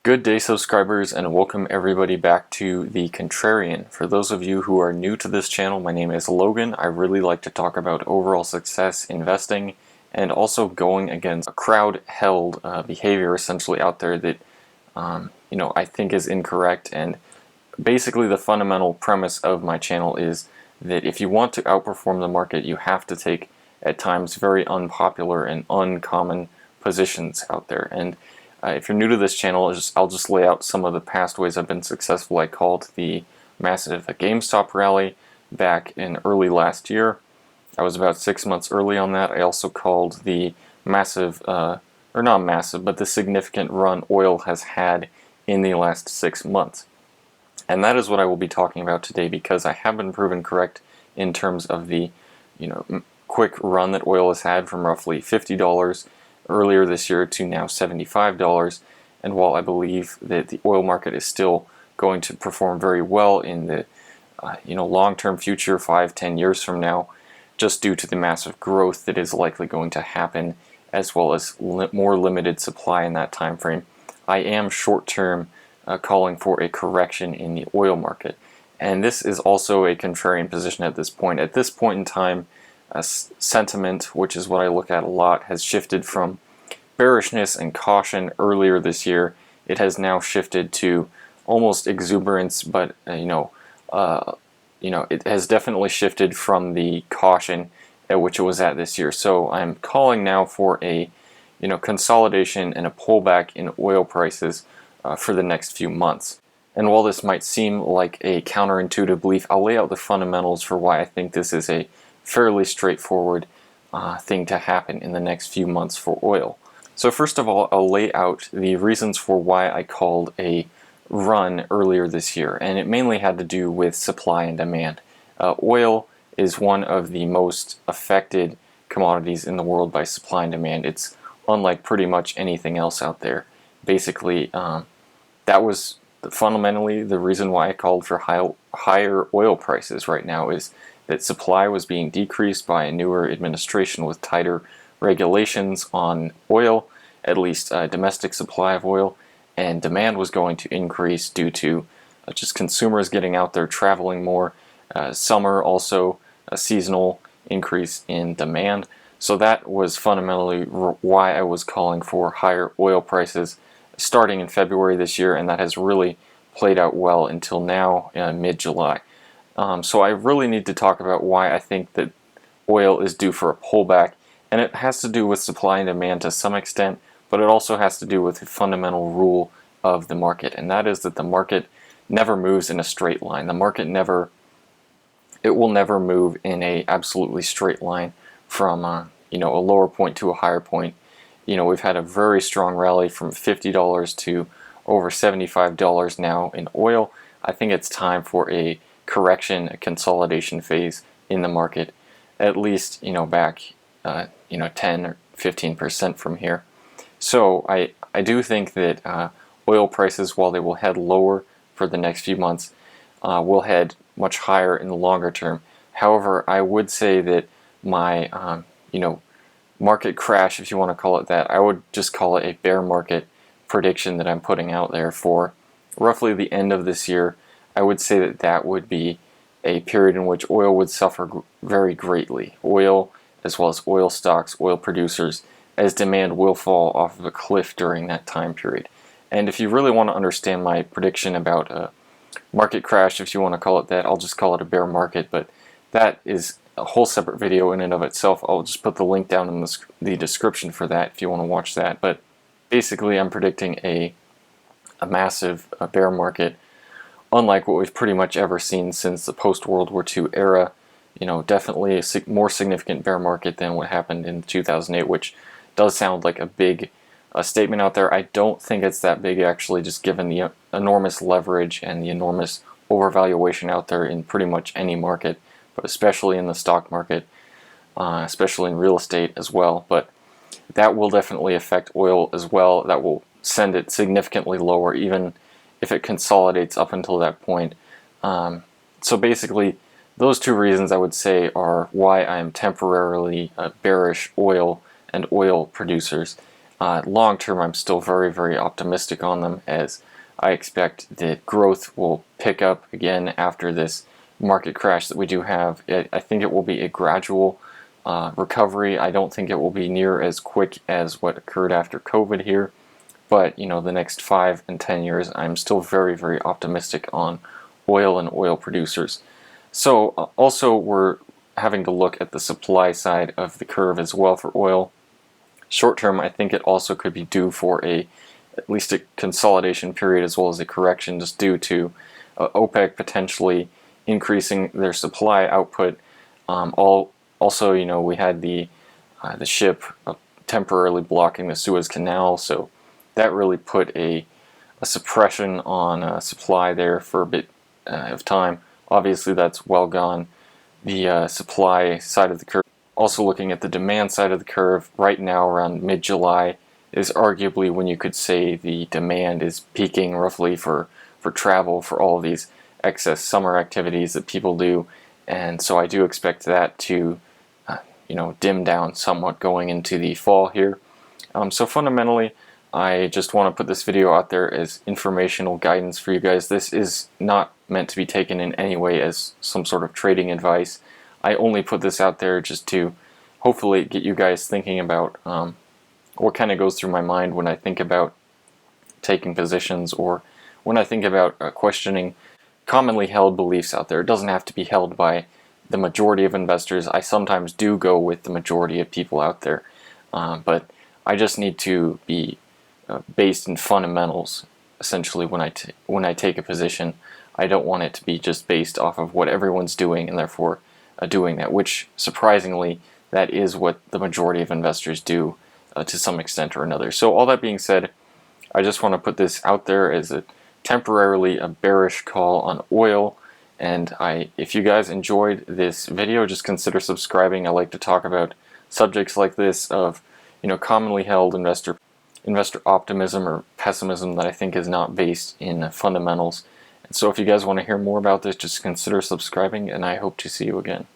Good day, subscribers, and welcome everybody back to the Contrarian. For those of you who are new to this channel, my name is Logan. I really like to talk about overall success investing and also going against a crowd-held behavior essentially out there that I think is incorrect. And basically the fundamental premise of my channel is that if you want to outperform the market, you have to take at times very unpopular and uncommon positions out there. And if you're new to this channel, I'll just lay out some of the past ways I've been successful. I called the massive GameStop rally back in early last year. I was about 6 months early on that. I also called the massive, or not massive, but the significant run oil has had in the last 6 months. And that is what I will be talking about today, because I have been proven correct in terms of the quick run that oil has had from roughly $50 earlier this year to now $75. And while I believe that the oil market is still going to perform very well in the long-term future, 5-10 years from now, just due to the massive growth that is likely going to happen, as well as more limited supply in that time frame, I am short-term calling for a correction in the oil market. And this is also a contrarian position at this point. At this point in time, sentiment, which is what I look at a lot, has shifted from bearishness and caution earlier this year. It has now shifted to almost exuberance, but it has definitely shifted from the caution at which it was at this year. So I'm calling now for a consolidation and a pullback in oil prices for the next few months. And while this might seem like a counterintuitive belief, I'll lay out the fundamentals for why I think this is a fairly straightforward thing to happen in the next few months for oil. So first of all, I'll lay out the reasons for why I called a run earlier this year, and it mainly had to do with supply and demand. Oil is one of the most affected commodities in the world by supply and demand. It's unlike pretty much anything else out there. Basically, that was fundamentally the reason why I called for higher oil prices right now, is that supply was being decreased by a newer administration with tighter regulations on oil, at least domestic supply of oil, and demand was going to increase due to just consumers getting out there traveling more. Summer also a seasonal increase in demand. So that was fundamentally why I was calling for higher oil prices starting in February this year, and that has really played out well until now, mid-July. So I really need to talk about why I think that oil is due for a pullback, and it has to do with supply and demand to some extent, but it also has to do with the fundamental rule of the market, and that is that the market never moves in a straight line. The market will never move in a absolutely straight line from a lower point to a higher point. We've had a very strong rally from $50 to over $75 now in oil. I think it's time for a correction, a consolidation phase in the market, at least back 10 or 15% from here. So I do think that oil prices, while they will head lower for the next few months, will head much higher in the longer term. However, I would say that my market crash, if you want to call it that, I would just call it a bear market prediction that I'm putting out there for roughly the end of this year. I would say that that would be a period in which oil would suffer very greatly. Oil, as well as oil stocks, oil producers, as demand will fall off of a cliff during that time period. And if you really want to understand my prediction about a market crash, if you want to call it that, I'll just call it a bear market, but that is a whole separate video in and of itself. I'll just put the link down in the description for that if you want to watch that. But basically, I'm predicting a massive bear market, unlike what we've pretty much ever seen since the post-World War II era. Definitely a more significant bear market than what happened in 2008, which does sound like a big statement out there. I don't think it's that big, actually, just given the enormous leverage and the enormous overvaluation out there in pretty much any market, but especially in the stock market, especially in real estate as well. But that will definitely affect oil as well. That will send it significantly lower, even if it consolidates up until that point. So basically, those two reasons I would say are why I am temporarily bearish oil and oil producers. long term, I'm still very, very optimistic on them, as I expect that growth will pick up again after this market crash that we do have. I think it will be a gradual recovery. I don't think it will be near as quick as what occurred after COVID here, but you know, the next 5 and 10 years, I'm still very, very optimistic on oil and oil producers. So also we're having to look at the supply side of the curve as well for oil. Short term, I think it also could be due for at least a consolidation period as well as a correction, just due to OPEC potentially increasing their supply output. Also, you know, we had the ship temporarily blocking the Suez Canal, so that really put a suppression on supply there for a bit of time. Obviously, that's well gone. The supply side of the curve. Also looking at the demand side of the curve, right now around mid-July is arguably when you could say the demand is peaking roughly for travel, for all of these excess summer activities that people do. And so I do expect that to you know, dim down somewhat going into the fall here. So fundamentally, I just want to put this video out there as informational guidance for you guys. This is not meant to be taken in any way as some sort of trading advice. I only put this out there just to hopefully get you guys thinking about what kind of goes through my mind when I think about taking positions, or when I think about questioning commonly held beliefs out there. It doesn't have to be held by the majority of investors. I sometimes do go with the majority of people out there, but I just need to be based in fundamentals essentially when I take a position. I don't want it to be just based off of what everyone's doing and therefore doing that, which surprisingly that is what the majority of investors do to some extent or another. So all that being said, I just want to put this out there as temporarily a bearish call on oil. And if you guys enjoyed this video, just consider subscribing. I like to talk about subjects like this of, you know, commonly held investor optimism or pessimism that I think is not based in fundamentals. And so if you guys want to hear more about this, just consider subscribing, and I hope to see you again.